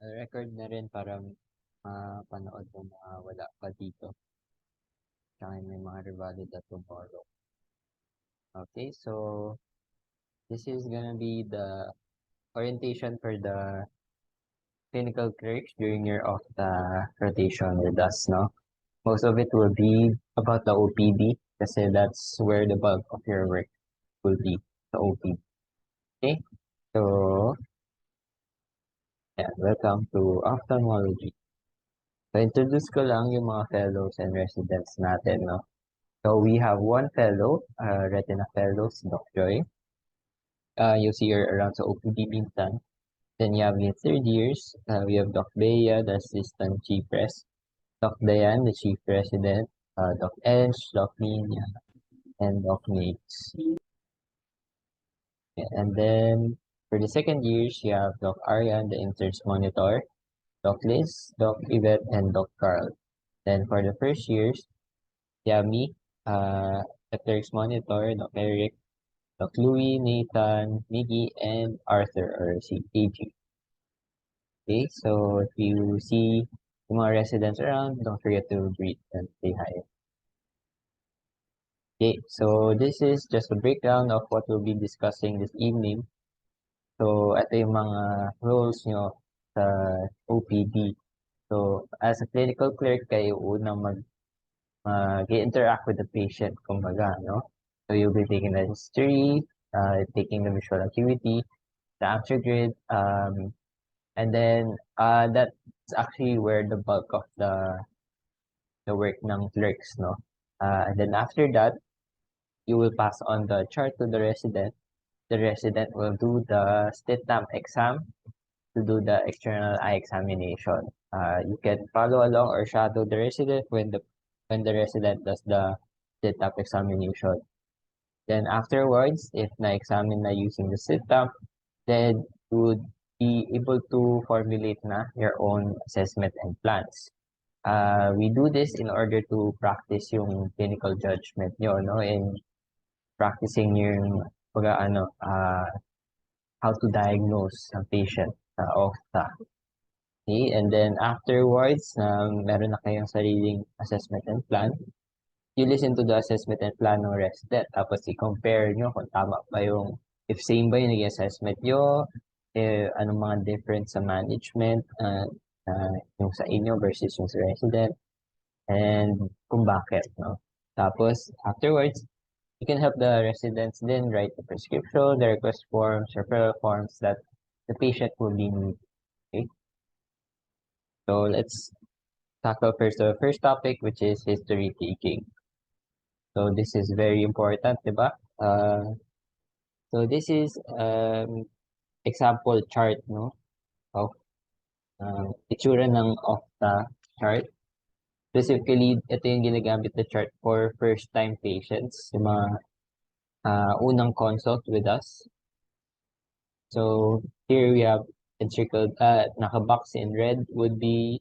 record na rin para mapanood ng mga wala pa dito. Tsaka may mga revalida tomorrow. Okay, so this is gonna be the orientation for the clinical clerks during your off the rotation with us, no? Most of it will be about the OPD kasi that's where the bulk of your work will be, the OPD. Okay, so yeah, welcome to ophthalmology. So introduce ko lang yung mga fellows and residents natin, no? So we have one fellow, retina fellow, si Doc Joy. You see her around sa OPD minsan. Then you have your third years, we have Doc Bea, the assistant chief res, Doc Dayan, the chief resident, Doc Ench, Doc Nina, and Doc Mates. And then for the second years, you have Doc Aryan, the interns monitor, Doc Liz, Doc Yvette, and Doc Carl. Then for the first years, you have me, the clerks monitor, Doc Eric, Doc Louie, Nathan, Miggy, and Arthur, or si AG. Okay, so if you see yung mga residents around, don't forget to greet and say hi. Okay, so this is just a breakdown of what we'll be discussing this evening. So, ito yung mga roles nyo sa OPD. So, as a clinical clerk, kayo unang mag-interact with the patient, kumbaga, no? So, you'll be taking the history, taking the visual acuity, the after grid, and then that's actually where the bulk of the work ng clerks, no? And then after that, you will pass on the chart to the resident. The resident will do the slit lamp exam to do the external eye examination. You can follow along or shadow the resident when the resident does the slit lamp examination. Then afterwards, if na-examine na using the slit lamp, then you would be able to formulate na your own assessment and plans. We do this in order to practice yung clinical judgment nyo, no? In practicing yung how to diagnose a patient of the. Okay, and then afterwards, meron na kayong sariling assessment and plan. You listen to the assessment and plan ng resident, tapos i-compare nyo kung tama ba yung, if same ba yung naging assessment nyo, anong mga difference sa management, yung sa inyo versus yung sa resident, and kung bakit, no? Tapos, afterwards, you can help the residents then write the prescription, the request forms, referral forms that the patient will be needing. Okay? So let's tackle first the first topic, which is history taking. So this is very important, diba? So this is example chart, no? Of itsura ng OFTA chart. Specifically, ito yung ginagamit na chart for first-time patients, yung mga unang consult with us. So here we have encircled, naka-box in red would be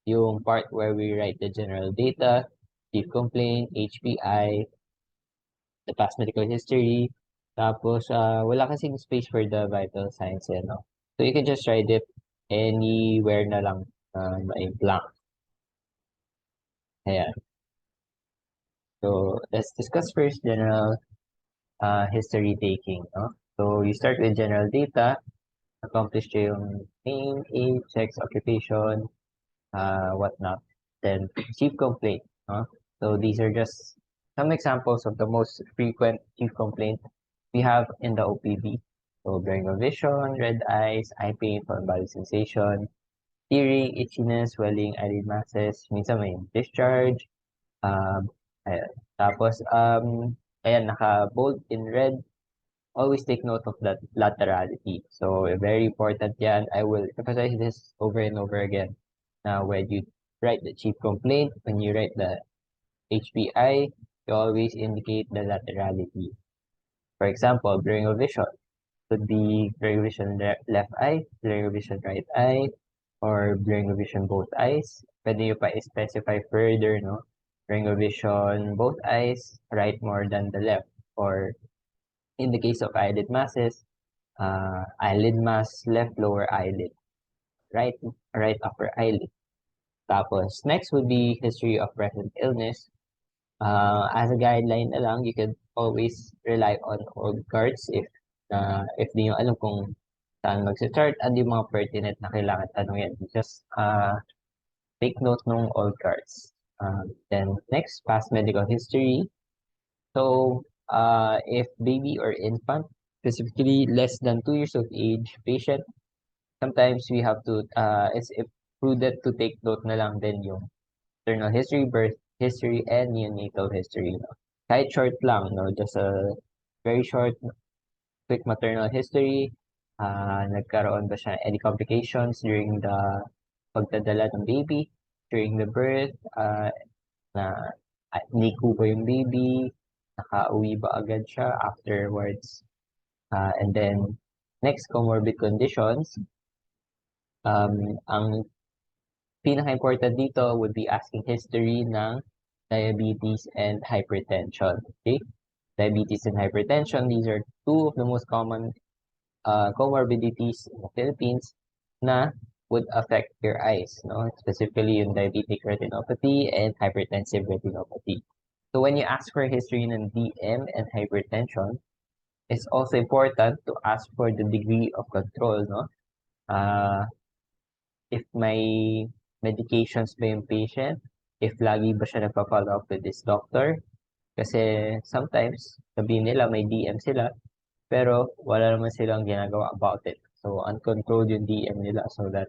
yung part where we write the general data, chief complaint, HPI, the past medical history, tapos wala kasing space for the vital signs, no? So you can just write it anywhere na lang, may blank. Ayan. So let's discuss first general history taking, no? So you start with general data, accomplish yung name, age, sex, occupation, whatnot. Then chief complaint, no? So these are just some examples of the most frequent chief complaint we have in the OPD. So blurring of vision, red eyes, eye pain, foreign body sensation, tearing, itchiness, swelling, eyelid masses, minsan may discharge. Ayan. Tapos, ayan, naka-bold in red. Always take note of that laterality. So, very important yan. I will emphasize this over and over again. Now, when you write the chief complaint, when you write the HPI, you always indicate the laterality. For example, blurring of vision could be blurring of vision left eye, blurring of vision right eye, or blurring of vision both eyes. Pwede nyo pa specify further, no? Blurring of vision both eyes, right more than the left. Or in the case of eyelid masses, eyelid mass left lower eyelid. right upper eyelid. Tapos, next would be history of present illness. As a guideline na lang, you can always rely on old cards if di nyo alam kung saan mag-start at yung mga pertinent na kailangan tanungin. Just take note ng old cards. Then next, past medical history. So, if baby or infant, specifically less than 2 years of age patient, sometimes we have to, it's prudent to take note na lang din yung maternal history, birth history, and neonatal history. No? Kahit short lang, no? Just a very short, quick maternal history. Nagkaroon ba siya any complications during the pagdadala ng baby, during the birth, na NICU ba yung baby, nakauwi ba agad siya afterwards. And then, next, comorbid conditions. Ang pinaka-important dito would be asking history ng diabetes and hypertension. Okay? Diabetes and hypertension, these are two of the most common comorbidities in the Philippines na would affect your eyes, no? Specifically yung diabetic retinopathy and hypertensive retinopathy. So when you ask for history ng DM and hypertension, it's also important to ask for the degree of control, no? If may medications ba yung patient, if lagi ba siya nagpa-follow up with this doctor. Kasi sometimes, sabihin nila may DM sila, pero wala naman silang ginagawa about it. So, uncontrolled yung DM nila. So, that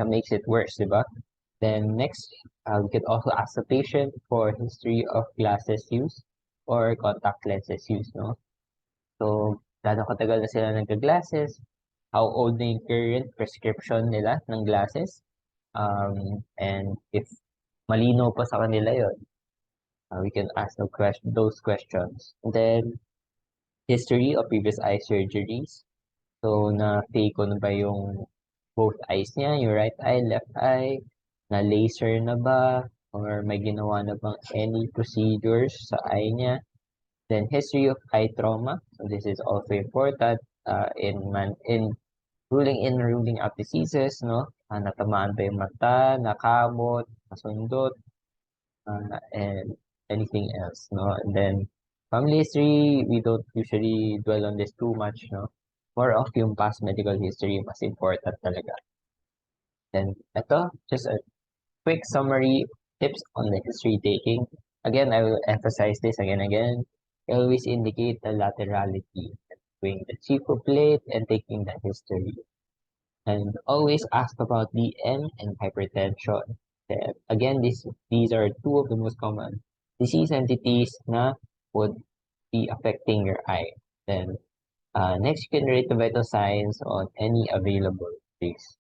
makes it worse, di ba? Then, next, we could also ask the patient for history of glasses use or contact lenses use, no? So, gaano katagal na sila nagka-glasses? How old na yung current prescription nila ng glasses? And if malino pa sa kanila yon, we can ask those questions. And then, history of previous eye surgeries. So, na-fake ko na ba yung both eyes niya, yung right eye, left eye, na laser na ba, or may ginawa na bang any procedures sa eye niya. Then, history of eye trauma. So, this is also important in ruling out diseases, no? Natamaan ba yung mata, nakamot, nasundot, and anything else, no? And then, family history, we don't usually dwell on this too much, no? More of yung past medical history, mas important talaga. Then, ito, just a quick summary tips on the history taking. Again, I will emphasize this again and again. Always indicate the laterality between the chief plate and taking the history. And always ask about DM and hypertension. Again, these are two of the most common disease entities na would be affecting your eye. Then next, you can rate the vital signs on any available days.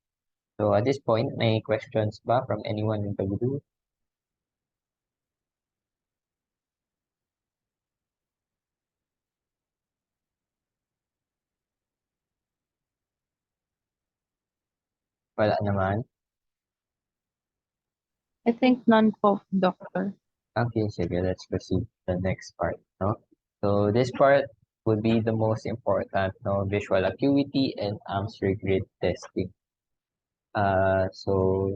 So at this point, may questions ba from anyone in the group? Wala naman. I think none po, doctor. Okay, sige, let's proceed to the next part, no? So this part would be the most important, no? Visual acuity and Amsler grid testing. So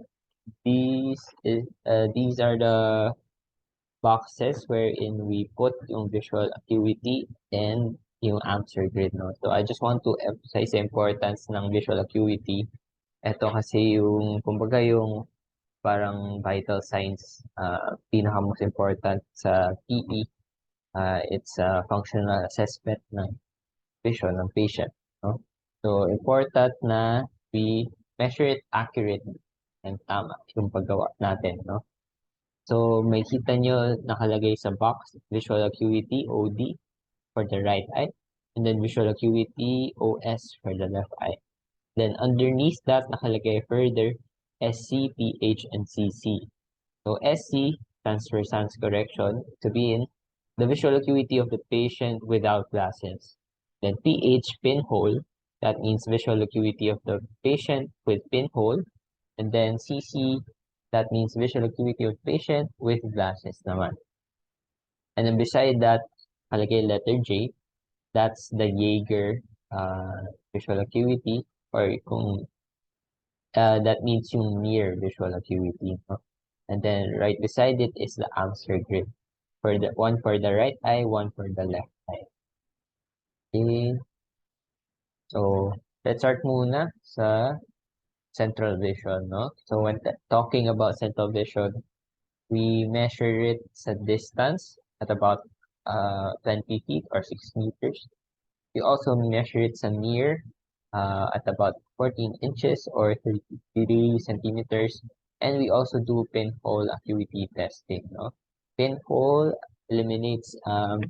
these are the boxes wherein we put yung visual acuity and yung answer grid, no? So I just want to emphasize the importance ng visual acuity. Ito kasi yung, kumbaga yung parang vital signs, pinaka most important sa PE. It's a functional assessment ng vision ng patient, no? So important na we measure it accurately and tama yung paggawa natin, no? So, may kita nyo nakalagay sa box, visual acuity, OD, for the right eye, and then visual acuity, OS, for the left eye. Then, underneath that, nakalagay further, SC, PH, and CC. So, SC stands for sans correction, sabihin, the visual acuity of the patient without glasses. Then, PH, pinhole, that means visual acuity of the patient with pinhole. And then CC, that means visual acuity of patient with glasses naman. And then beside that, nakalagay letter J, that's the Jaeger visual acuity, or kung that means yung near visual acuity, no? And then right beside it is the answer grid. For the one for the right eye, one for the left eye. Okay. So, let's start muna sa central vision, no? So, when talking about central vision, we measure it sa distance at about 20 feet or 6 meters. We also measure it sa near at about 14 inches or 33 centimeters. And we also do pinhole acuity testing, no? Pinhole eliminates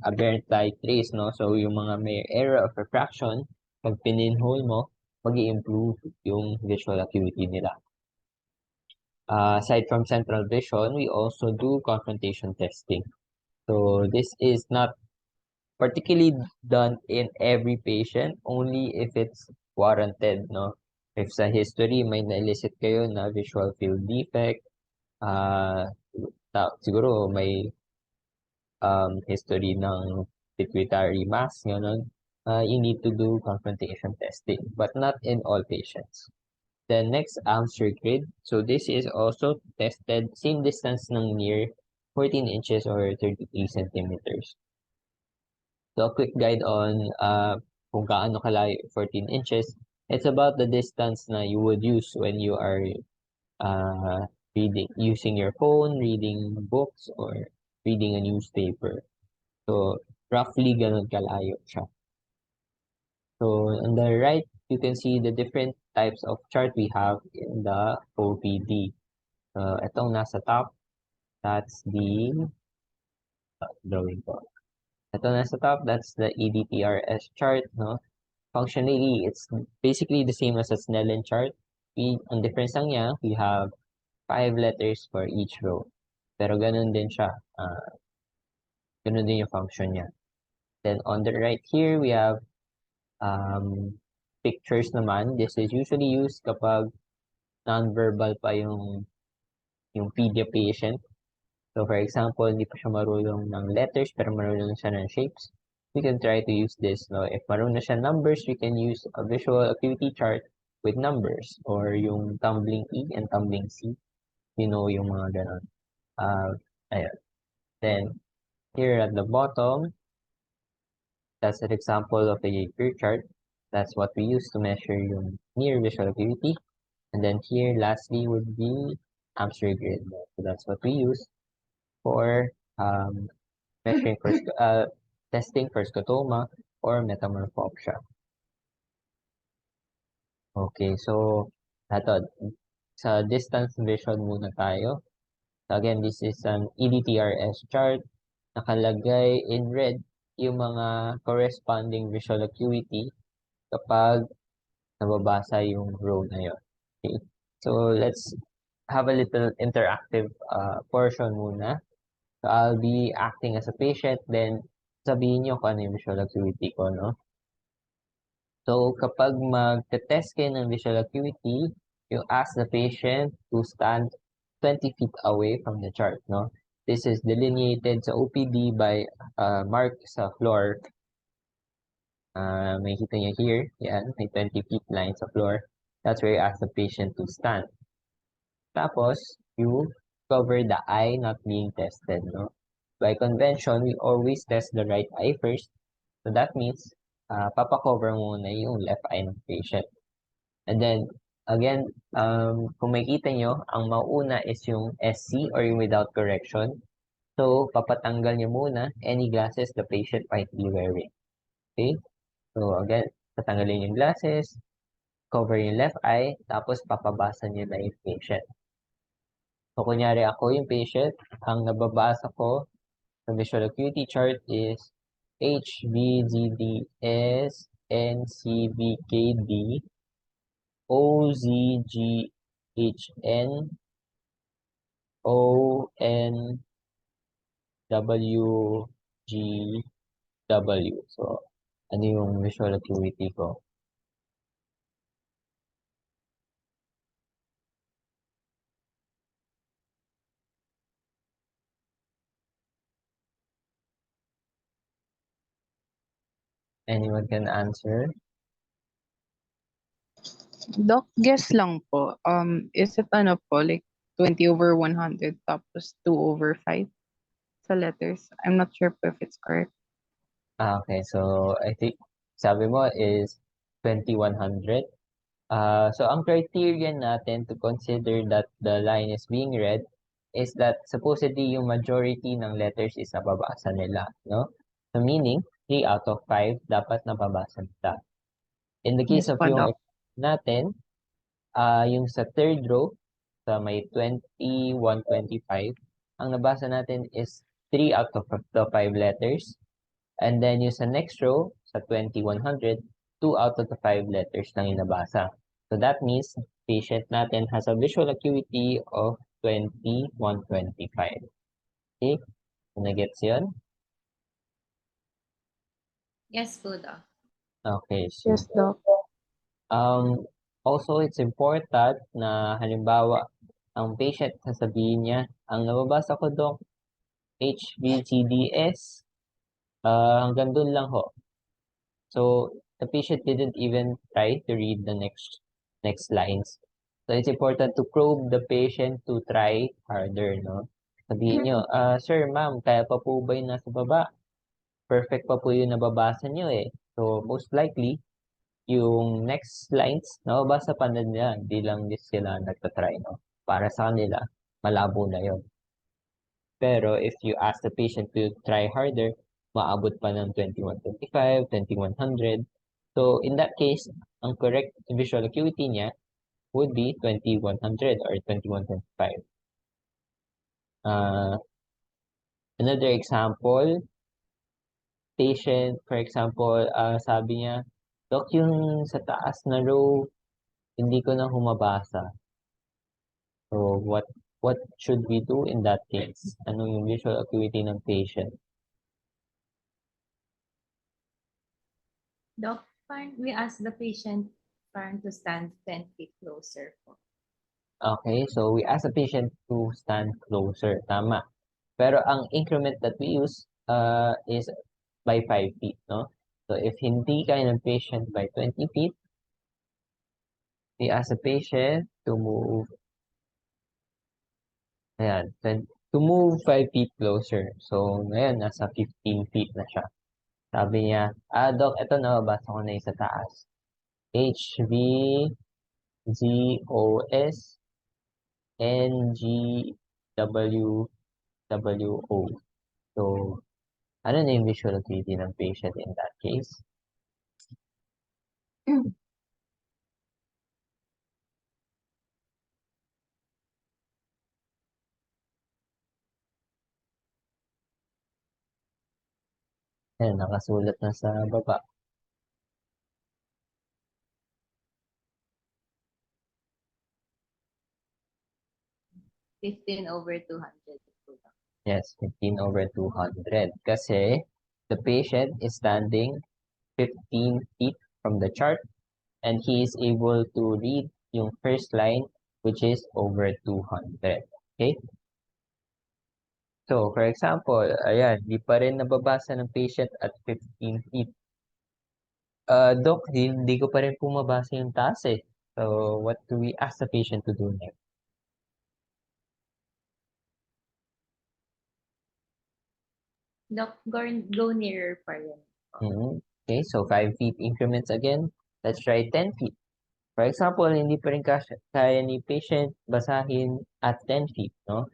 aberrant light rays, no? So, yung mga may error of refraction, pag pininhole mo, mag-i-improve yung visual acuity nila. Aside from central vision, we also do confrontation testing. So, this is not particularly done in every patient, only if it's warranted, no? If sa history may na-elicit kayo na visual field defect, ah, siguro may history ng pituitary mass, gano'n, you need to do confrontation testing, but not in all patients. The next answer grid, so this is also tested same distance ng near 14 inches or 33 centimeters. So a quick guide on kung gaano kalayo 14 inches. It's about the distance na you would use when you are uh, using your phone, reading books, or reading a newspaper. So roughly ganun kalayo siya. So on the right, you can see the different types of chart we have in the OPD. Itong nasa top, that's the drawing ko. Ito nasa top, that's the EDTRS chart, no? Functionally, it's basically the same as a Snellen chart. Ang difference lang niya, we have 5 letters for each row. Pero ganun din siya. Ganun din yung function niya. Then on the right here, we have pictures naman. This is usually used kapag non-verbal pa yung pedia patient. So for example, hindi pa siya marunong ng letters pero marunong siya ng shapes. We can try to use this, no? If marunong siya numbers, we can use a visual acuity chart with numbers or yung tumbling E and tumbling C. You know, yung mga ganon. Ayun. Then, here at the bottom, that's an example of a peer chart. That's what we use to measure yung near visual acuity. And then here, lastly, would be Amster grid. So that's what we use for measuring for testing for scotoma or metamorphopsia. Okay, so ito, sa distance vision muna tayo. So again, this is an EDTRS chart. Nakalagay in red yung mga corresponding visual acuity kapag nababasa yung row na yun. Okay, so let's have a little interactive portion muna. So I'll be acting as a patient, then sabihin nyo kung ano yung visual acuity ko, no? So kapag mag-test kayo ng visual acuity, you ask the patient to stand 20 feet away from the chart, no? This is delineated sa OPD by mark sa floor. May kita niya here, yan, may 20 feet line sa floor. That's where you ask the patient to stand. Tapos, you cover the eye not being tested, no? By convention, we always test the right eye first. So that means, papakover muna yung left eye ng patient. And then, again, kung makikita nyo, ang mauna is yung SC or yung without correction. So, papatanggal nyo muna any glasses the patient might be wearing. Okay? So, again, tatanggalin yung glasses, cover yung left eye, tapos papabasa nyo na yung patient. So, kunyari ako yung patient, ang nababasa ko sa visual acuity chart is HVGDS NCVKD OZGHN ONWGW. So, ano yung visual acuity ko? Anyone can answer? Doc, guess lang po. Is it ano po, like 20/100 tapos 2/5 sa letters? I'm not sure if it's correct. Okay. So, I think sabi mo is 2100. So ang criterion natin to consider that the line is being read is that supposedly yung majority ng letters is nababasa nila, no? So meaning, 3 out of 5 dapat nababasa nila. In the case Yes of po, yung Doc. example natin, yung sa third row, sa may 2125, ang nabasa natin is 3 out of the 5 letters. And then yung sa next row, sa 2100, 2 out of the 5 letters lang yung nabasa. So that means patient natin has a visual acuity of 2125. Okay? So na-gets yun? Yes po, Doc. Okay, Yes, super. Doc. Also, it's important na halimbawa, ang patient sasabihin niya, ang nababasa ko dong HBCDS, hanggang dun lang ho. So the patient didn't even try to read the next lines. So it's important to probe the patient to try harder, no? Sabihin nyo, sir, ma'am, kaya pa po ba yung nasa baba? Perfect pa po yung nababasa nyo eh. So most likely, yung next lines, nababasa pa na nila, hindi lang din sila nagtatry, no? Para sa kanila, malabo na yon. Pero if you ask the patient to try harder, maabot pa ng 2125, 2100. So in that case, ang correct visual acuity niya would be 2100 or 2125. Uh, Another example, patient, for example, sabi niya, Dok, yung sa taas na row, hindi ko na humabasa. So what should we do in that case? Ano yung visual acuity ng patient? Doc, we ask the patient to stand 10 feet closer po. Okay, so we ask the patient to stand closer. Tama. Pero ang increment that we use is by 5 feet, no? So if hindi kaya ng patient by 20 feet, we ask the patient to move, ayan, to move 5 feet closer. So ngayon, nasa 15 feet na siya. Sabi niya, Doc, ito nababasa ko na yung sa taas. HVGOS NGWWO. So, ano na yung visual acuity ng patient in that case? Ayan, nakasulat na sa baba. 15/200 po, Doc. Yes, 15/200. Kasi the patient is standing 15 feet from the chart and he is able to read yung first line which is over 200. Okay? So, for example, ayan, di pa rin nababasa ng patient at 15 feet. Doc, di ko pa rin po mabasa yung taas eh. So, what do we ask the patient to do next? Doc, go nearer pa rin po. Okay, so 5 feet increments again. Let's try 10 feet. For example, hindi pa rin kaya ni patient basahin at 10 feet, no?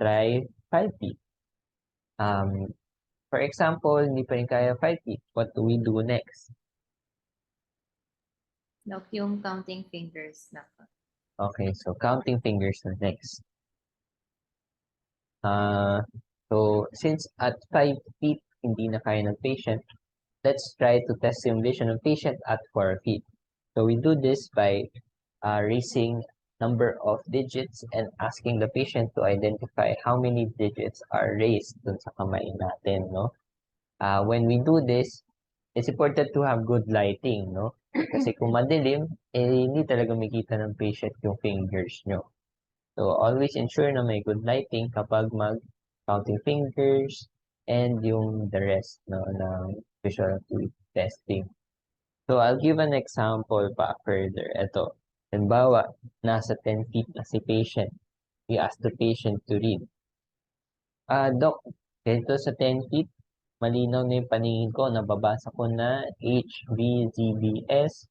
Try 5 feet. For example, hindi pa rin kaya 5 feet. What do we do next? Doc, yung counting fingers na po. Okay, so counting fingers na next. So since at 5 feet, hindi na kaya ng patient, let's try to test yung vision ng patient at 4 feet. So we do this by raising number of digits and asking the patient to identify how many digits are raised dun sa kamay natin, no? When we do this, it's important to have good lighting, no? Kasi kung madilim, hindi talaga makita ng patient yung fingers nyo. So, always ensure na may good lighting kapag mag-counting fingers and yung the rest, no, ng visual acuity testing. So, I'll give an example pa further. Ito, halimbawa, nasa 10 feet na si patient. We ask the patient to read. Doc, dito sa 10 feet, malinaw na yung paningin ko. Nababasa ko na HVZBS,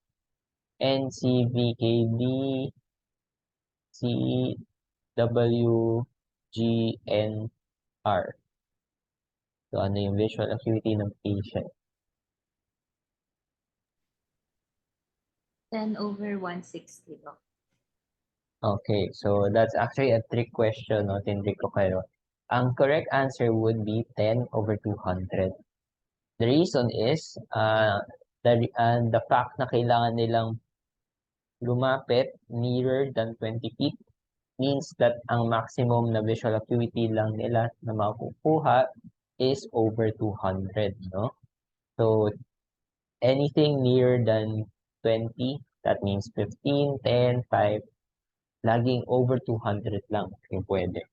NCVKD, CWGNR. So, ano yung visual acuity ng patient? 10/160, Doc. Okay, so that's actually a trick question, no? Tinrick ko kayo. Ang correct answer would be 10/200. The reason is, the fact na kailangan nilang lumapit nearer than 20 feet means that ang maximum na visual acuity lang nila na makukuha is over 200, no? So, anything nearer than 20, that means 15, 10, 5, laging over 200 lang yung pwede.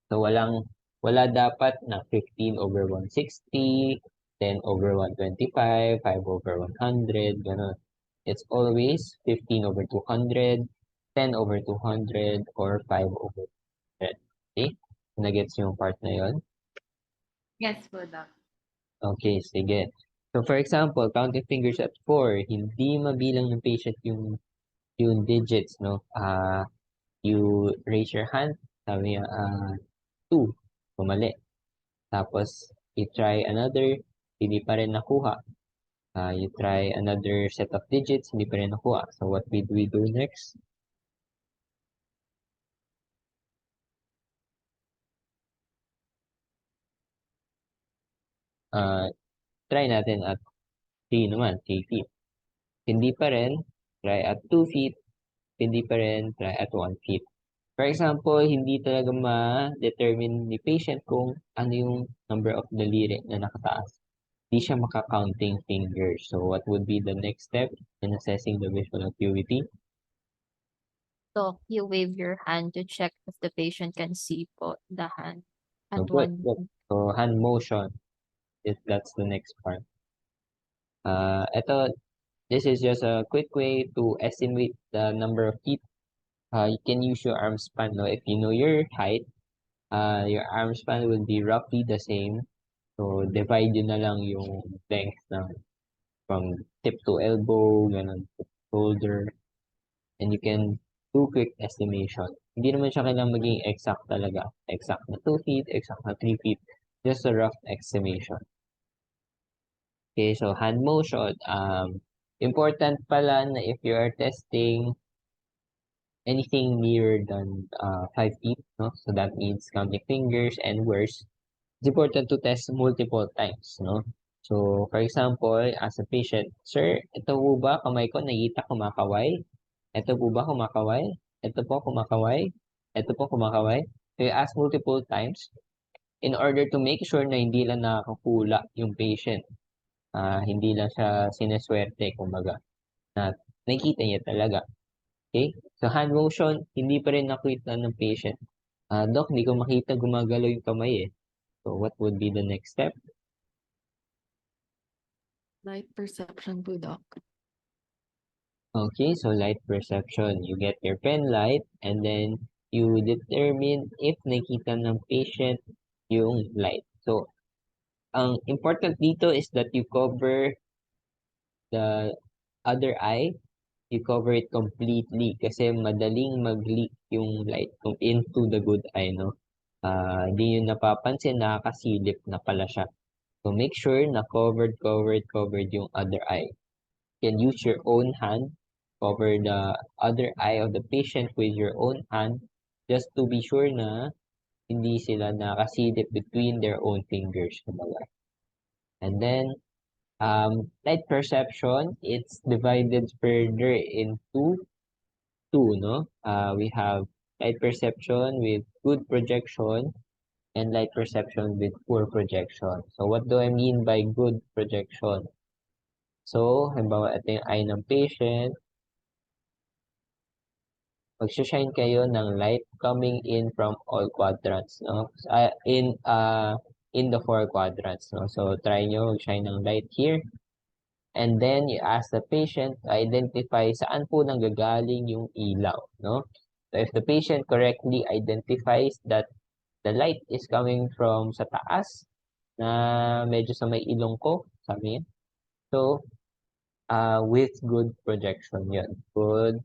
So, wala dapat na 15/160, 10/125, 5/100, gano'n. It's always 15/200, 10/200, or 5/100. Okay? Nagets yung part na yon? Yes po, Doc. Okay, sige. So, for example, counting fingers at 4, hindi mabilang ng patient yung digits, no? You raise your hand, sabi niya, 2, pumali. Tapos, you try another, hindi pa rin nakuha. You try another set of digits, hindi pa rin nakuha. So, what do we do next? Try natin at 3 naman, 3 feet. Hindi pa rin, try at 2 feet. Hindi pa rin, try at 1 feet. For example, hindi talaga ma-determine ni patient kung ano yung number of daliri na nakataas. Hindi siya maka-counting fingers. So, what would be the next step in assessing the visual acuity? So you wave your hand to check if the patient can see po the hand So, at good, one. good. So, hand motion, if that's the next part. Ito, this is just a quick way to estimate the number of feet. You can use your arm span. No? If you know your height, your arm span will be roughly the same. So, divide yun na lang yung length ng from tip to elbow, ganun, to shoulder, and you can do quick estimation. Hindi naman siya kailangang maging exact talaga. Exact na 2 feet, exact na 3 feet. Just a rough estimation. Okay, so hand motion. Important pala na if you are testing anything nearer than 5 feet, no? So that means counting fingers and worse. It's important to test multiple times, no? So, for example, as a patient, sir, ito po ba kamay ko nakita kumakaway? Ito po ba kumakaway? Ito po kumakaway? Ito po kumakaway? So, you ask multiple times in order to make sure na hindi lang nakakakula yung patient. Hindi lang siya sineswerte, kumbaga, na nakikita niya talaga. Okay? So, hand motion, hindi pa rin nakita ng patient. Doc, hindi ko makita gumagalaw yung kamay eh. So, what would be the next step? Light perception po, Doc. Okay, so light perception. You get your pen light and then you determine if nakita ng patient yung light. So, ang important dito is that you cover the other eye, you cover it completely kasi madaling mag-leak yung light into the good eye, no? Di nyo napapansin, nakakasilip na pala siya. So, make sure na covered yung other eye. You can use your own hand, cover the other eye of the patient with your own hand just to be sure na hindi sila nakasilip between their own fingers. Kumbaga. And then, light perception, it's divided further into two, no? We have light perception with good projection and light perception with poor projection. So, what do I mean by good projection? So, halimbawa, ito yung eye ng patient. Magsha-shine kayo ng light coming in from all quadrants, no? In the four quadrants, no? So, try nyo mag-shine ng light here. And then you ask the patient to identify saan po nanggagaling yung ilaw, no? So if the patient correctly identifies that the light is coming from sa taas, na medyo sa may ilong ko, sabi niya. So, with good projection yun. Good,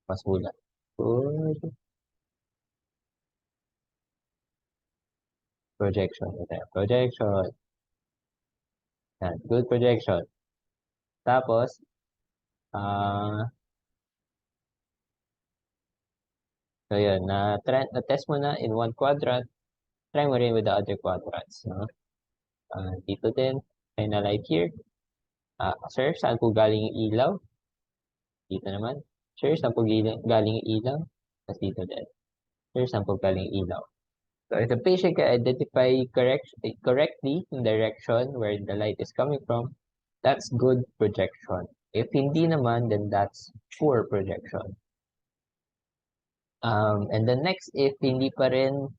mas mula. Good projection. Projection. Yan, good projection. Tapos, so yun, na-test mo na in one quadrant, try mo rin with the other quadrants, no? Dito din, try na light here. Sir, saan po galing yung ilaw? Dito naman. Sir, saan po galing yung ilaw? Tapos dito din. Sir, saan po galing yung ilaw? So if the patient can identify correctly the direction where the light is coming from, that's good projection. If hindi naman, then that's poor projection. And the next, if hindi pa rin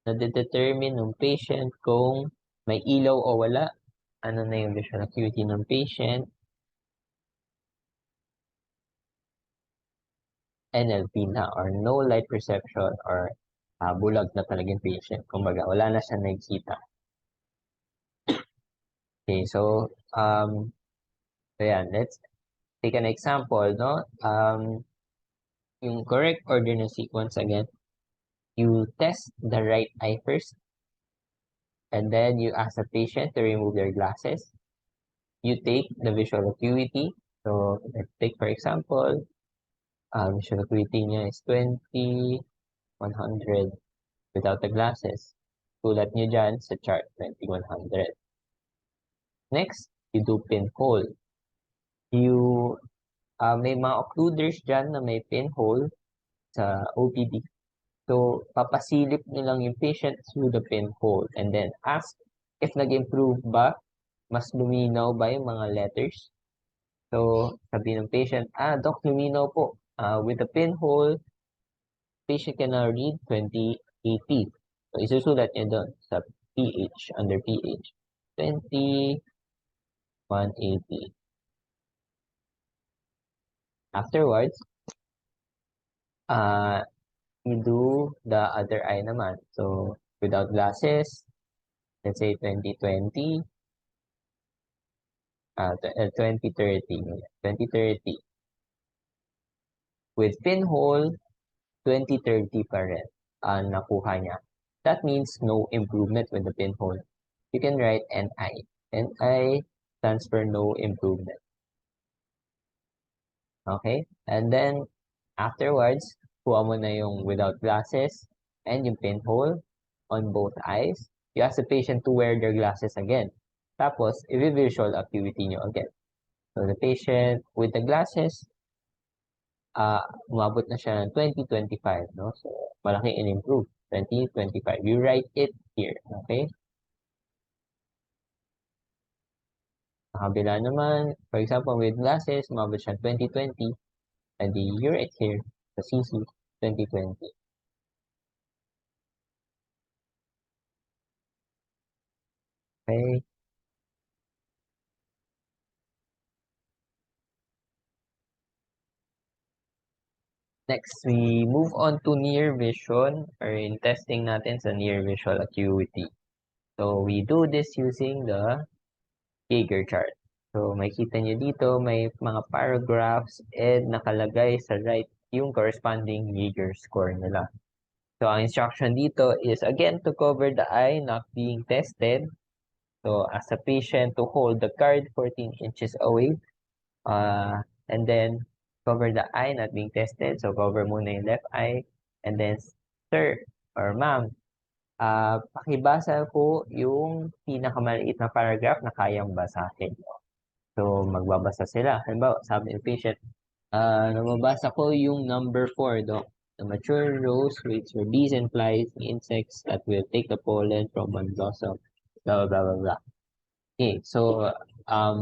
na-determine ng patient kung may ilaw o wala, ano na yung visual acuity ng patient, NLP na or no light perception or bulag na talaga yung patient. Kumbaga, wala na siya nakikita. Okay, so ayan, let's take an example, no? Yung correct order ng sequence again, you test the right eye first, and then you ask the patient to remove their glasses. You take the visual acuity. So, let's take for example, visual acuity niya is 20, 100 without the glasses. Sulat niyo dyan sa chart, 20, 100. Next, you do pinhole. You, may mga occluders dyan na may pinhole sa OPD. So, papasilip niyo lang yung patient through the pinhole and then ask if nag-improve ba, mas luminaw ba yung mga letters. So, sabi ng patient, Doc, luminaw po. With the pinhole, patient can now read 20/80. So, isusulat niyo doon sa pH, under pH. 20/180. Afterwards, you do the other eye naman. So, without glasses, let's say 20/20, 20/30. 20/30. With pinhole, 20/30 pa rin ang nakuha niya. That means no improvement with the pinhole. You can write NI. NI stands for no improvement. Okay? And then, afterwards, kuha mo na yung without glasses and yung pinhole on both eyes. You ask the patient to wear their glasses again. Tapos, i-visual acuity nyo again. So, the patient with the glasses, umabot na siya ng 20/25, no? So, malaki in-improve. 20/25. You write it here, okay? Sa kabila naman, for example, with glasses, umabot siya 20/20, and you write here, sa CC, 20/20. Okay? Next, we move on to near vision, or in testing natin sa near visual acuity. So, we do this using the Geiger chart. So, makikita nyo dito, may mga paragraphs and nakalagay sa right yung corresponding Geiger score nila. So, ang instruction dito is, again, to cover the eye not being tested. So, as a patient, to hold the card 14 inches away. And then, cover the eye not being tested. So, cover muna yung left eye. And then, sir or ma'am, pakibasa ko yung pinakamaliit na paragraph na kayang basahin. So, magbabasa sila. Halimbawa, sabi ng patient, nababasa ko yung number 4, Doc. The mature rose waits for bees and flies, insects that will take the pollen from one blossom, blah, blah, blah, blah, blah. Okay, so,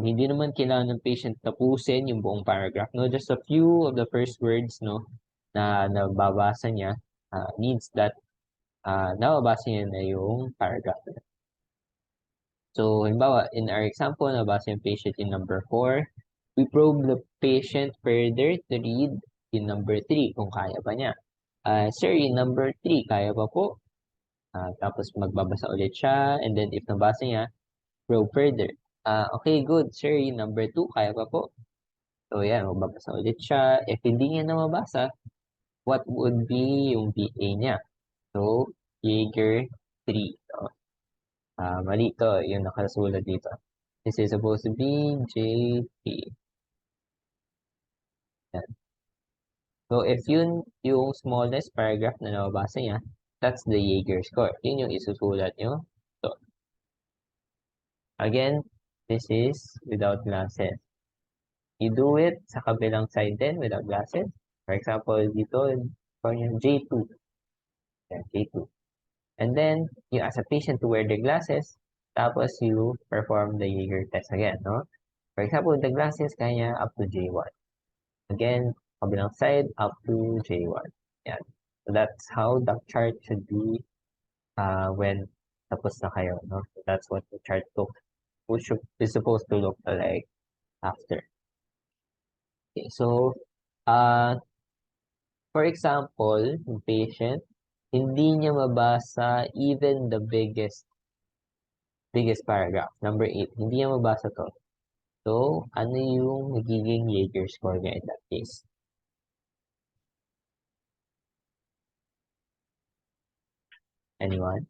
hindi naman kailangan ng patient tapusin yung buong paragraph, no? Just a few of the first words, no, na nababasa niya, needs that nababasa niya na yung paragraph. So, halimbawa, in our example, nabasa yung patient in number 4, we probe the patient further to read in number 3 kung kaya pa niya. Sir, in number 3, kaya pa po? Tapos magbabasa ulit siya, and then if nabasa niya, probe further. Okay, good. Sir, in number 2, kaya pa po? So, yan, magbabasa ulit siya. If hindi niya na mabasa, what would be yung VA niya? So, Jaeger 3. So, mali to, yung nakasulat dito. This is supposed to be JP. Yan. So, if yun yung smallest paragraph na nababasa niya, that's the Jaeger score. Yun yung isusulat nyo. So, again, this is without glasses. You do it sa kabilang side din without glasses. For example, dito, for yung J2. Yan, J2. And then, you ask a patient to wear the glasses, tapos you perform the Jaeger test again, no? For example, the glasses, kanya up to J1. Again, kabilang side, up to J1. Yan. So that's how the chart should be when tapos na kayo, no? So that's what the chart is supposed to look like after. Okay, so, for example, yung patient, hindi niya mabasa even the biggest paragraph. Number 8, hindi niya mabasa to. So, ano yung magiging Jaeger score niya in that case? Anyone?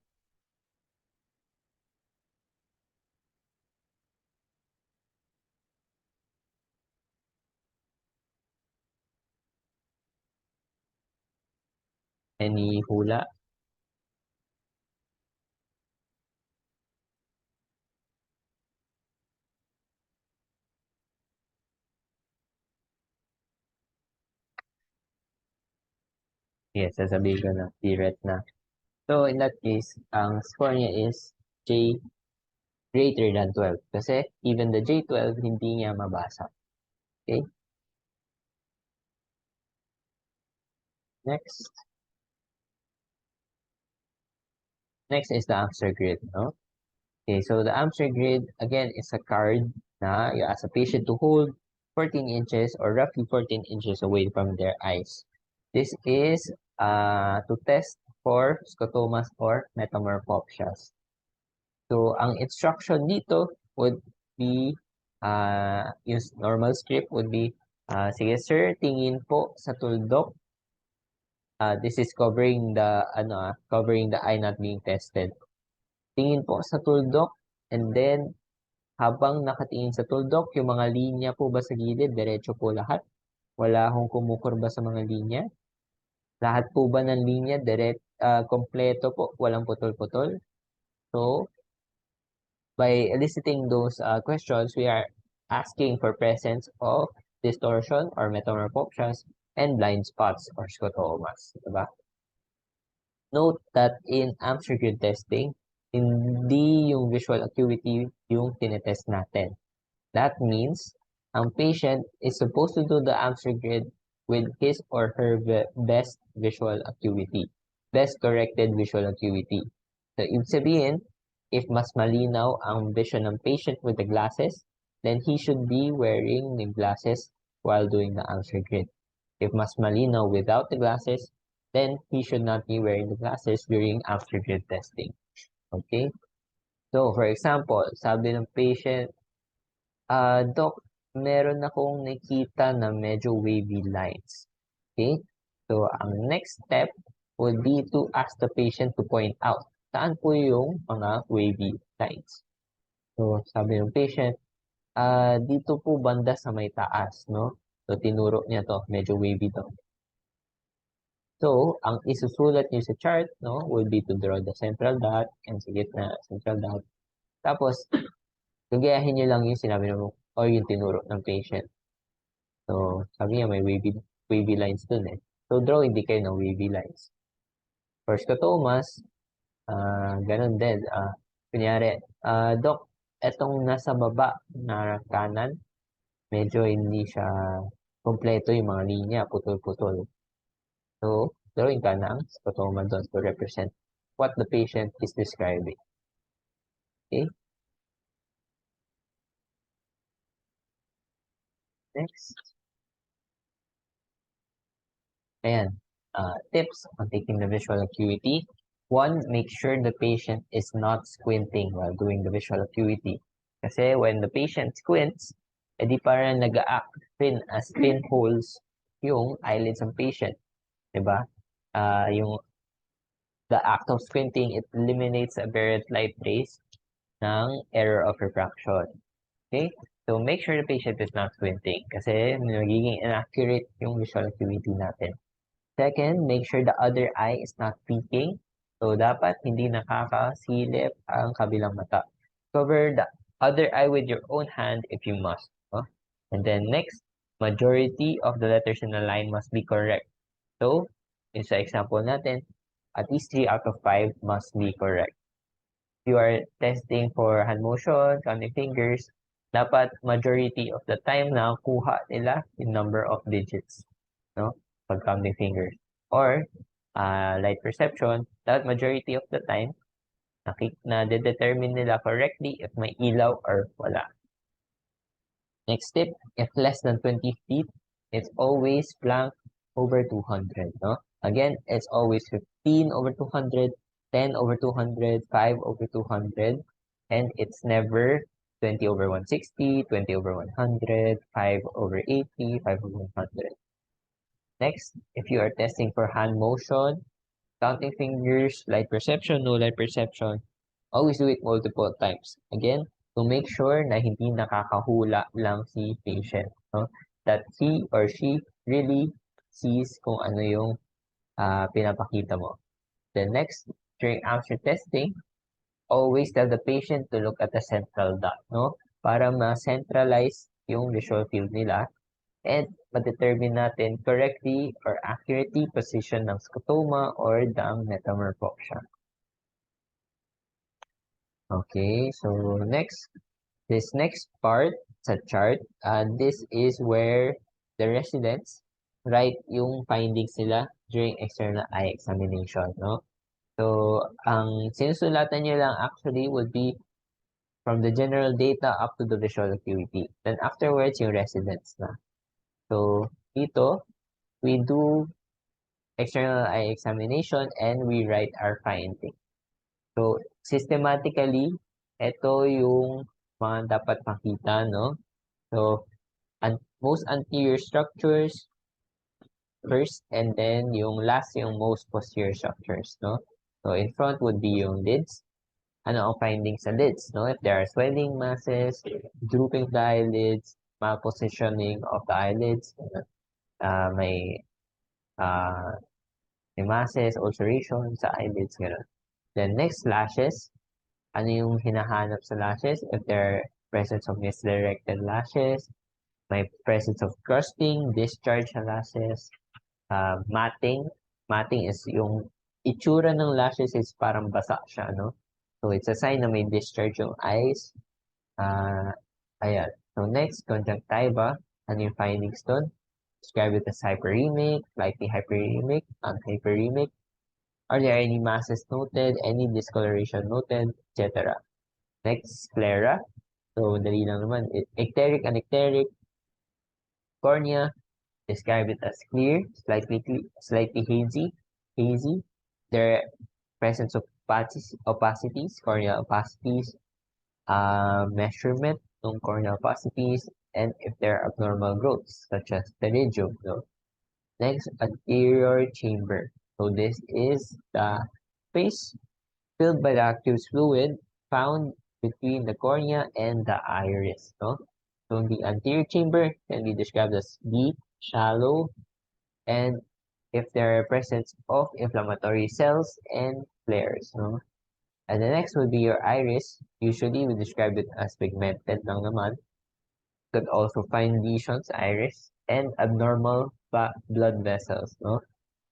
Any hula? Yes, sasabihin ko na, T-ret na. So, in that case, ang score niya is J greater than 12. Kasi even the J12, hindi niya mabasa. Okay? Next. Next is the answer grid, no? Okay, so the answer grid, again, is a card na you ask a patient to hold 14 inches or roughly 14 inches away from their eyes. This is to test for scotomas or metamorphopsias. So, ang instruction dito would be, yung normal script would be, sige sir, tingin po sa tuldok. This is covering the, covering the eye not being tested. Tingin po sa tuldok, and then, habang nakatingin sa tuldok, yung mga linya po ba sa gilid, diretso po lahat? Wala akong kumukurba sa mga linya? Lahat po ba ng linya, kompleto po, walang putol-putol? So, by eliciting those questions, we are asking for presence of distortion or metamorphopsias and blind spots or scotomas. Diba? Note that in Amsterdam testing, hindi yung visual acuity yung tinetest natin. That means, ang patient is supposed to do the answer grid with his or her best visual acuity, best corrected visual acuity. So, ibig sabihin, if mas malinaw ang vision ng patient with the glasses, then he should be wearing the glasses while doing the answer grid. If mas malinaw without the glasses, then he should not be wearing the glasses during answer grid testing. Okay? So, for example, sabi ng patient, Doc, meron akong nakita na medyo wavy lines. Okay? So, ang next step would be to ask the patient to point out saan po yung mga wavy lines. So, sabi ng patient, dito po banda sa may taas, no? So, tinuro niya to, medyo wavy to. So, ang isusulat niyo sa chart, no, would be to draw the central dot and sa gitna, central dot. Tapos, gagayahin niyo lang yung sinabi mo or yung tinuro ng patient. So, sabi niya may wavy lines dun eh. So, draw hindi kayo ng wavy lines. For scotomas, ganun din. Kunyari, Doc, etong nasa baba na kanan, medyo hindi siya kompleto yung mga linya, putol-putol. So, drawing ka ng scotoma doon to represent what the patient is describing. Okay? Next. Ayan. Tips on taking the visual acuity. One, make sure the patient is not squinting while doing the visual acuity. Kasi when the patient squints, edi parang nag-act as pinholes yung eyelids ng patient. Diba? Yung the act of squinting, it eliminates aberrant light rays ng error of refraction. Okay? So, make sure the patient is not squinting kasi magiging inaccurate yung visual acuity natin. Second, make sure the other eye is not peeking. So, dapat hindi nakakasilip ang kabilang mata. Cover the other eye with your own hand if you must. No? And then next, majority of the letters in the line must be correct. So, yung sa example natin, at least 3 out of 5 must be correct. If you are testing for hand motion, counting fingers, dapat majority of the time na kuha nila yung number of digits, no? Pag counting fingers. Or, light perception, dapat majority of the time, na-determine nila correctly if may ilaw or wala. Next tip, if less than 20 feet, it's always blank over 200, no? Again, it's always 15 over 200, 10 over 200, 5 over 200, and it's never 20 over 160, 20 over 100, 5 over 80, 5 over 100. Next, if you are testing for hand motion, counting fingers, light perception, no light perception, always do it multiple times. Again, to make sure na hindi nakakahula lang si patient, no? That he or she really sees kung ano yung pinapakita mo. Then next, during answer testing, always tell the patient to look at the central dot, no? Para ma-centralize yung visual field nila and ma-determine natin correctly or accurately position ng scotoma or the metamorphopsia. Okay, so this next part sa chart, this is where the residents write yung findings nila during external eye examination, no? So, ang sinusulatan nyo lang actually would be from the general data up to the visual acuity. Then afterwards, yung residents na. So, dito, we do external eye examination and we write our findings. So, systematically, ito yung mga dapat makita, no? So, most anterior structures first, and then yung last, yung most posterior structures, no? So, in front would be yung lids. Ano ang findings sa lids, no? If there are swelling masses, drooping of the eyelids, malpositioning of the eyelids, may masses, ulceration sa eyelids, gano'n. Then next, lashes. Ano yung hinahanap sa lashes? If there are presence of misdirected lashes, may presence of crusting, discharge sa lashes, matting. Matting is yung itsura ng lashes is parang basa siya, no? So, it's a sign na may discharge yung eyes. Ayan. So, next, conjunctiva. Ano yung findings doon? Describe it as hyperemic, slightly hyperemic, unhyperemic. Are there any masses noted, any discoloration noted, etc. Next, sclera. So, dali lang naman. Ecteric, anecteric, cornea. Describe it as clear, slightly hazy. There are presence of opacities, corneal opacities, measurement ng corneal opacities, and if there are abnormal growths, such as pterygium. No? Next, anterior chamber. So this is the space filled by the aqueous fluid found between the cornea and the iris. No? So the anterior chamber can be described as deep, shallow, and if there are presence of inflammatory cells and flares. No? And the next would be your iris. Usually, we describe it as pigmented lang naman. Could also find lesions, iris, and abnormal blood vessels. No?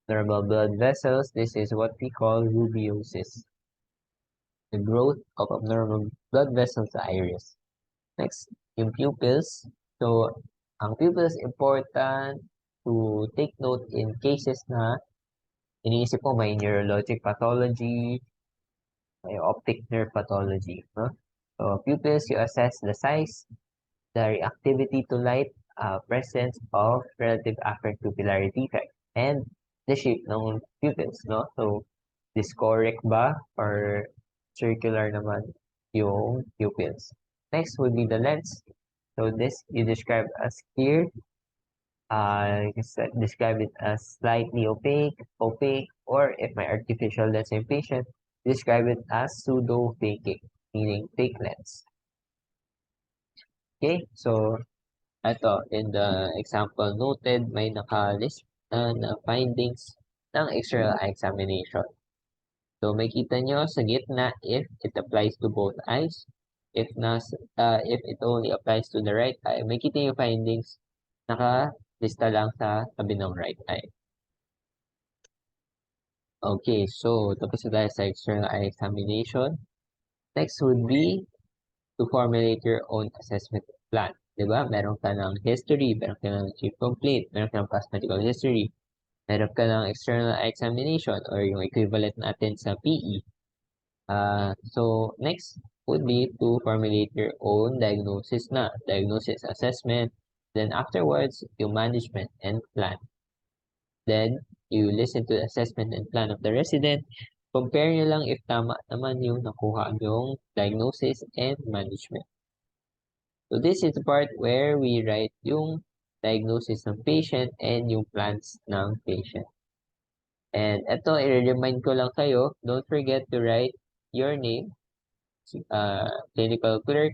Abnormal blood vessels, this is what we call rubeosis. The growth of abnormal blood vessels sa iris. Next, yung pupils. So, ang pupils important to take note in cases na iniisip mo may neurologic pathology, may optic nerve pathology. No? So, pupils, you assess the size, the reactivity to light, presence of relative afferent pupillary defect and the shape ng pupils, no? So, discoic ba or circular naman yung pupils. Next would be the lens. So, this you describe as clear. You can describe it as slightly opaque, or if my artificial lens is patient, describe it as pseudo-faking, meaning fake lens. Okay, so ito, in the example noted, may nakalist na findings ng external eye examination. So, makita nyo sa gitna if it applies to both eyes. If it only applies to the right eye, makita nyo findings nakalista lang sa tabi ng right eye. Okay, so tapos na tayo sa external eye examination. Next would be to formulate your own assessment plan. Diba? Meron ka ng history, meron ka ng chief complaint, meron ka ng past medical history, meron ka ng external eye examination or yung equivalent natin sa PE. So, next would be to formulate your own diagnosis assessment, then afterwards, yung management and plan. Then, you listen to the assessment and plan of the resident. Compare nyo lang if tama naman yung nakuha yung diagnosis and management. So, this is the part where we write yung diagnosis ng patient and yung plans ng patient. And ito, i-remind ko lang kayo, don't forget to write your name, clinical clerk,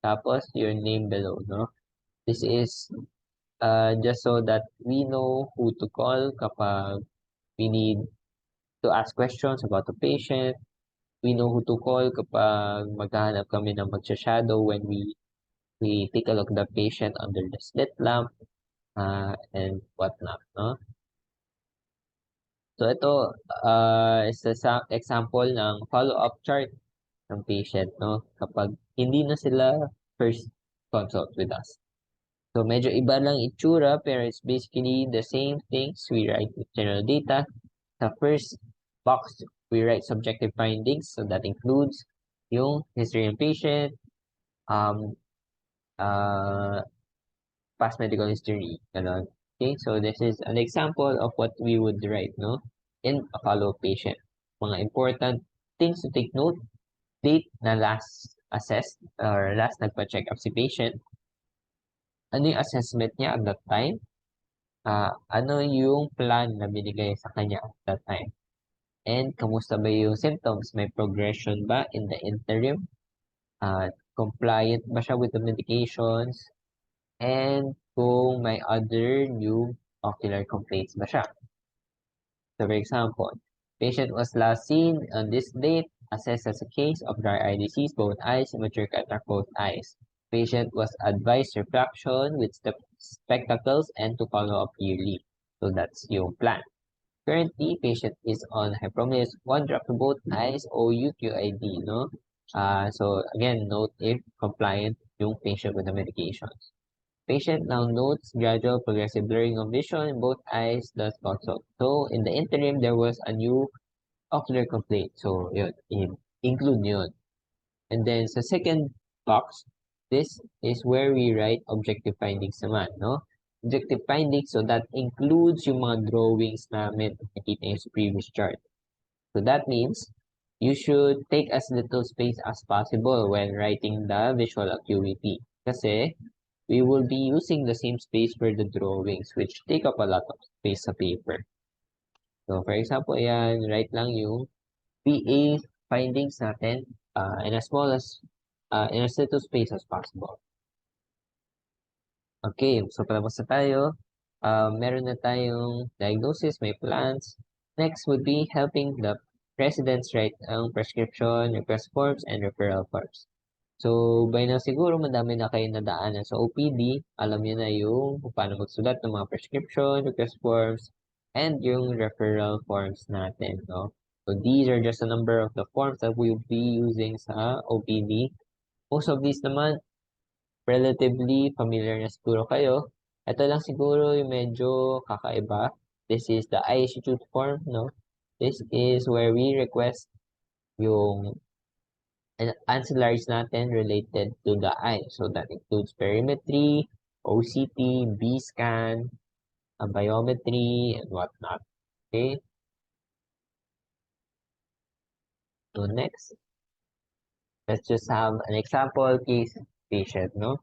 tapos your name below, no? This is just so that we know who to call kapag we need to ask questions about the patient. We know who to call kapag maghahanap kami ng magsha-shadow when we take a look at the patient under the slit lamp and whatnot, no? So ito is a example ng follow-up chart ng patient, no? Kapag hindi na sila first consult with us. So medyo iba lang itsura pero it's basically the same things. We write general data. Sa first box, we write subjective findings. So that includes yung history ng patient, past medical history, ganun. Okay, so this is an example of what we would write, no? In a follow-up patient. Mga important things to take note, date na last assessed or last nagpa-check up si patient. Ano yung assessment niya at that time? Ano yung plan na binigay sa kanya at that time? And kamusta ba yung symptoms? May progression ba in the interim? Compliant ba siya with the medications? And kung may other new ocular complaints ba siya? So for example, patient was last seen on this date, assessed as a case of dry eye disease, both eyes, immature cataract, both eyes. Patient was advised refraction with spectacles and to follow up yearly. So that's yung plan. Currently, patient is on hyperomelis, 1 drop to both eyes, OUQID, no? So again, note if compliant yung patient with the medications. Patient now notes gradual progressive blurring of vision in both eyes, thus consult. So in the interim, there was a new ocular complaint. So yun, include yun. And then sa second box, this is where we write objective findings naman, no? Objective findings, so that includes yung mga drawings namin nakikita yung sa previous chart. So that means you should take as little space as possible when writing the visual acuity. Kasi we will be using the same space for the drawings, which take up a lot of space sa paper. So for example, yan, write lang yung PA findings natin in as little space as possible. Okay, so palabas na tayo. Meron na tayong diagnosis, may plans. Next would be helping the residents write ang prescription, request forms, and referral forms. So, by now siguro madami na kayo nadaanan sa OPD. Alam niyo na yung kung paano magsulat ng mga prescription, request forms, and yung referral forms natin, no? So, these are just a number of the forms that we'll be using sa OPD. Most of these naman, relatively familiar na siguro kayo. Ito lang siguro yung medyo kakaiba. This is the eye institute form, no? This is where we request yung ancillaries natin related to the eye. So that includes perimetry, OCT, B-scan, a biometry, and whatnot. Okay, so next, let's just have an example case patient, no?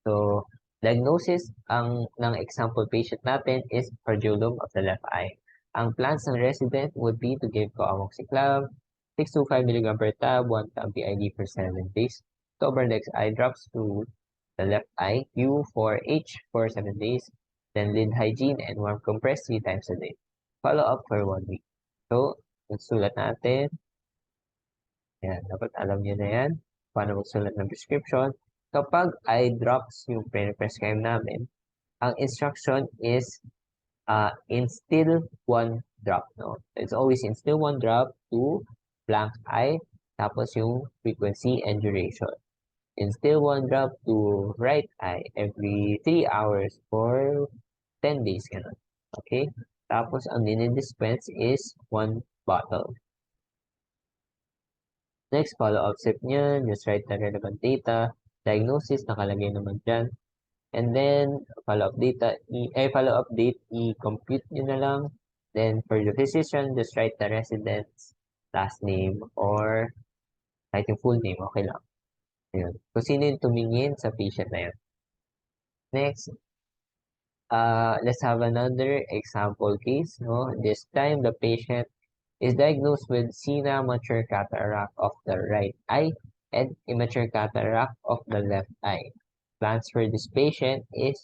So, diagnosis ng example patient natin is cardiolum of the left eye. Ang plans ng resident would be to give coamoxiclav, 625 mg per tab, 1 tab BID for 7 days. To overnext eye drops to the left eye, Q for H for 7 days, then lid hygiene and warm compress 3 times a day. Follow up for 1 week. So, magsulat natin. Yan, dapat alam niyo na yan. Paano magsulat ng prescription. Kapag eye drops yung prescribe namin, ang instruction is instill 1 drop. No? It's always instill 1 drop to blank eye, tapos yung frequency and duration. Instill 1 drop to right eye every 3 hours for 10 days. Ganun. Okay? Tapos ang dinidispense is 1 bottle. Next, follow-up step niyan, just write the relevant data, diagnosis, nakalagay naman dyan. And then, follow-up follow-up date, i-compute nyo na lang. Then, for the physician, just write the resident's last name or write yung full name, okay lang. Ayun. Kung sino yung tumingin sa patient na yun. Next, let's have another example case. No? This time, the patient is diagnosed with senile mature cataract of the right eye and immature cataract of the left eye. Plans for this patient is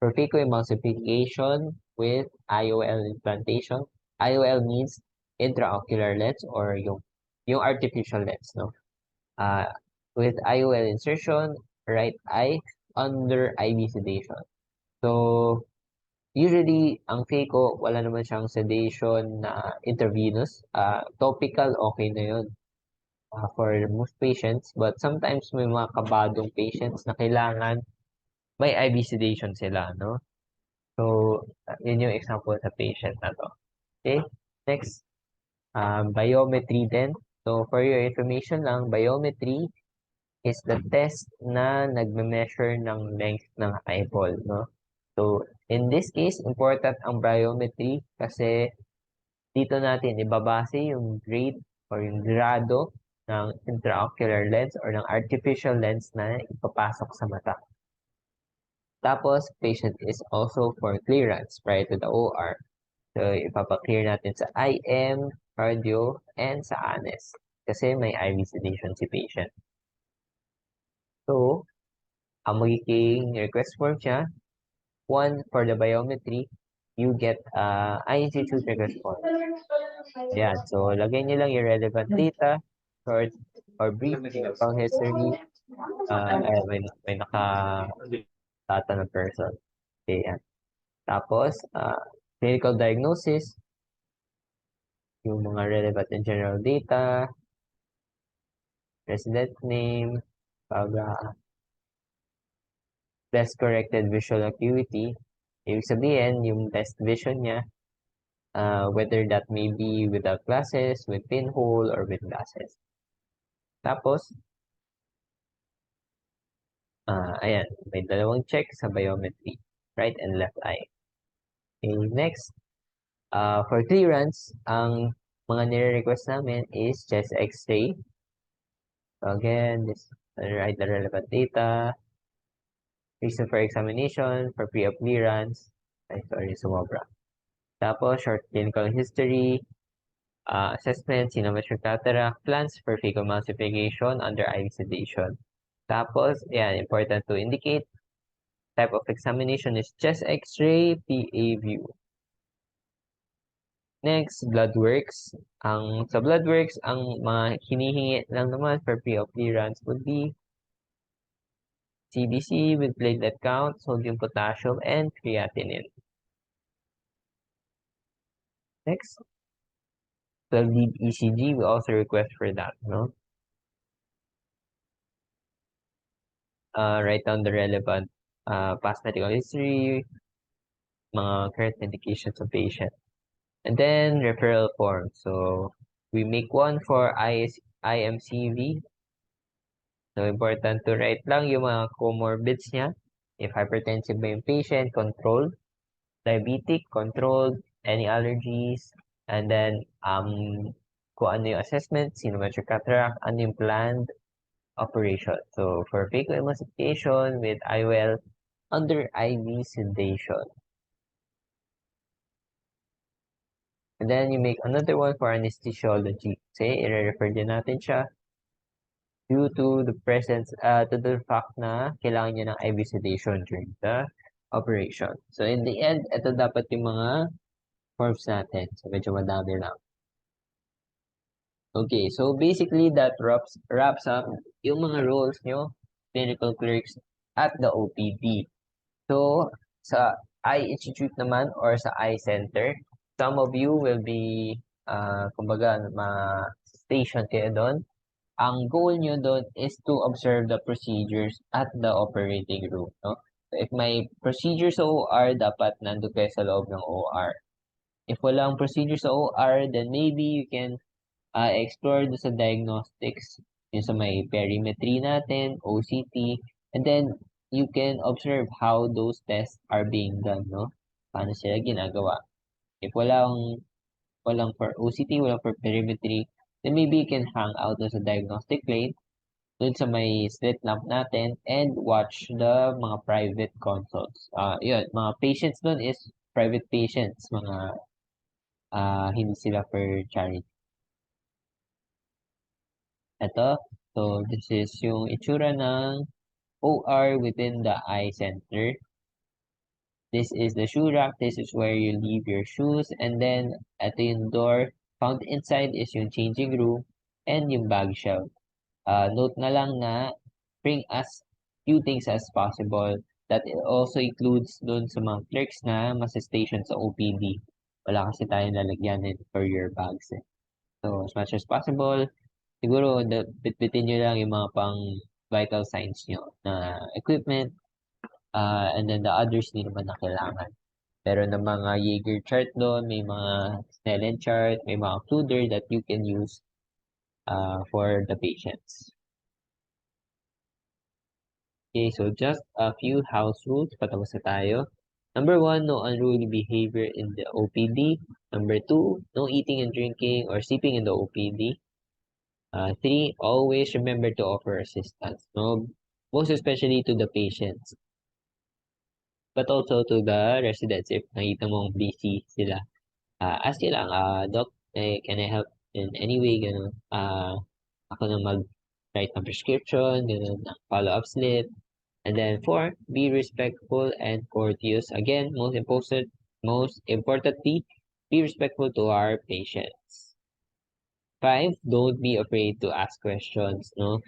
emulsification with IOL implantation. IOL means intraocular lens or yung artificial lens, no? With IOL insertion, right eye under IV sedation. So, usually, ang phaco, wala naman siyang sedation na intravenous. Topical, okay na yun for most patients. But sometimes may mga kabadong patients na kailangan may IV sedation sila, no? So, yun yung example sa patient na to. Okay? Next, biometry din. So, for your information lang, biometry is the test na nagme-measure ng length ng eyeball, no? So, in this case, important ang biometry kasi dito natin ibabase yung grade or yung grado ng intraocular lens or ng artificial lens na ipapasok sa mata. Tapos, patient is also for clearance prior to the OR. So, ipapaklear natin sa IM, cardio, and sa ANES kasi may IV sedation si patient. So, ang magiging request form siya, 1 for the biometry, you get institute request form. Yan. So, lagay niyo lang yung relevant data, short or brief medical history. May nakatata na person. Okay, yan. Tapos, clinical diagnosis, yung mga relevant and general data, resident name, best corrected visual acuity. Ibig sabihin, yung best vision niya, whether that may be without glasses, with pinhole, or with glasses. Tapos, ayan, may dalawang check sa biometry, right and left eye. Okay, next, for clearance, ang mga nire-request namin is chest x-ray. So again, write the relevant data, reason for examination, for pre-op clearance, sorry, sumobra. Tapos, short clinical history, assessment, mature cataract, plans for fecal emulsification under IV sedation. Tapos, yan, important to indicate, type of examination is chest x-ray, PA view. Next, blood works. Sa blood works, ang mga hinihingi lang naman for pre-op clearance would be CBC with platelet count, sodium, potassium, and creatinine. Next, 12-lead ECG, we also request for that, no? Write down the relevant past medical history, mga current medications of patient. And then, referral form. So, we make one for IMCV. So, important to write lang yung mga comorbids niya, If hypertensive ba yung patient, controlled. Diabetic, controlled, any allergies, and then kung ano yung assessment, sinometric cataract, ano yung planned operation. So for phacoemulsification with IOL under IV sedation. And then you make another one for anesthesiology. Say, i-refer din natin siya due to the presence, to the fact na kailangan niya ng IV sedation during the operation. So in the end, ito dapat yung mga forms natin. So medyo madami lang. Okay, so basically that wraps up yung mga roles nyo, clinical clerks at the OPD. So sa eye institute naman or sa eye center, some of you will be, kumbaga, ma-station kayo doon. Ang goal nyo doon is to observe the procedures at the operating room. No? So if may procedure sa OR, dapat nandun kayo sa loob ng OR. If walang procedure sa OR, then maybe you can explore do sa diagnostics, yung sa may perimetry natin, OCT, and then you can observe how those tests are being done, no? Paano sila ginagawa. If walang for OCT, walang for perimetry, then maybe you can hang out do sa diagnostic plane, dun sa may slit lamp natin, and watch the mga private consults. Yun, mga patients dun is private patients, mga hindi sila for charity. Ito, so this is yung itsura ng OR within the eye center. This is the shoe rack. This is where you leave your shoes. And then, ito yung door. Found inside is yung changing room and yung bag shelf. Note na lang na bring as few things as possible. That it also includes dun sa mga clerks na station sa OPD. Wala kasi tayong lalagyanin for your bags. So, as much as possible, siguro bitbitin nyo lang yung mga pang vital signs nyo na equipment, and then the others hindi naman na kailangan. Pero ng mga Jaeger chart doon, may mga Snellen chart, may mga occluder that you can use for the patients. Okay, so just a few house rules, patapos na tayo. Number 1, no unruly behavior in the OPD. Number 2, no eating and drinking or sleeping in the OPD. 3, always remember to offer assistance, no? Most especially to the patients, but also to the residents if nakita mong busy sila. Ask nyo lang, Doc, can I help in any way, gano'n. Ako na mag-write ng prescription, gano'n, ng follow-up slip. And then 4, be respectful and courteous. Again, most importantly, be respectful to our patients. 5, don't be afraid to ask questions, no?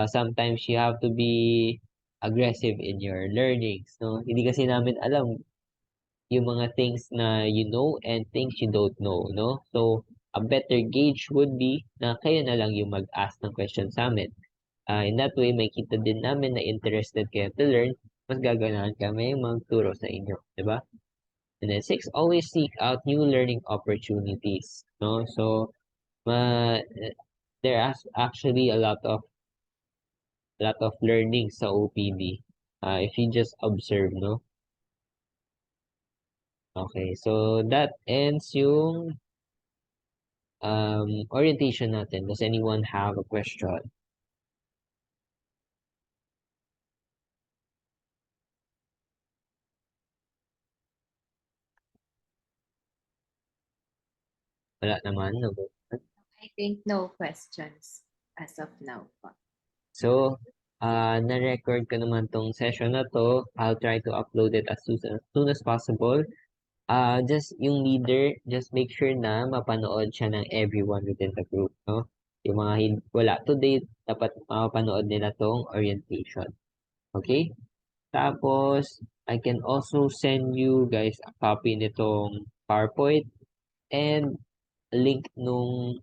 Sometimes you have to be aggressive in your learnings, no? Hindi kasi namin alam yung mga things na you know and things you don't know, no? So, a better gauge would be na kayo na lang yung mag-ask ng questions sa amin. In that way, makita din namin na interested kayo to learn, mas gaganahan kami magturo sa inyo, di ba? And then 6, always seek out new learning opportunities, no? So, there is actually a lot of learning sa OPD. If you just observe, no? Okay, so that ends yung orientation natin. Does anyone have a question? Wala naman, no? I think no questions as of now po. So, na-record ko naman tong session na to. I'll try to upload it as soon as possible. Just yung leader, just make sure na mapanood siya ng everyone within the group, no? Yung mga wala today, dapat mapanood nila tong orientation. Okay? Tapos, I can also send you guys a copy nitong PowerPoint and link nung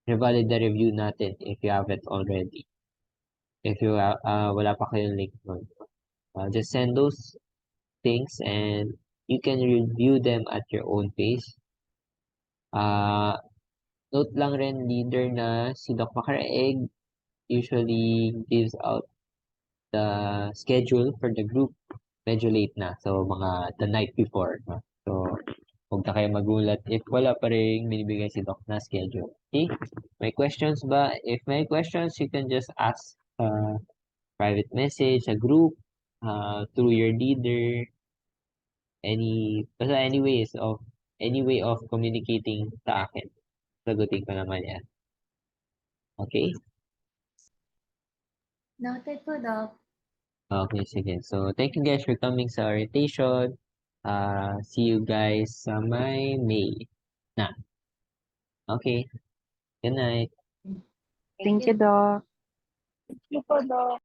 revalid na review natin if you haven't already. If you wala pa kayong link nun. Just send those things and you can review them at your own pace. Note lang rin, leader, na si Doc Macaraeg usually gives out the schedule for the group, medyo late na. So, mga the night before. No? So, huwag na kayo magulat if wala pa rin binibigay si Doc na schedule. Okay? May questions ba? If may questions, you can just ask private message, a group, through your leader, basta any way of communicating sa akin. Sagutin ko naman yan. Okay? Noted po, Doc. Okay, sige. So, thank you guys for coming sa orientation. See you guys sa May na. Okay. Good night. Thank you, Doc. Thank you po, Doc.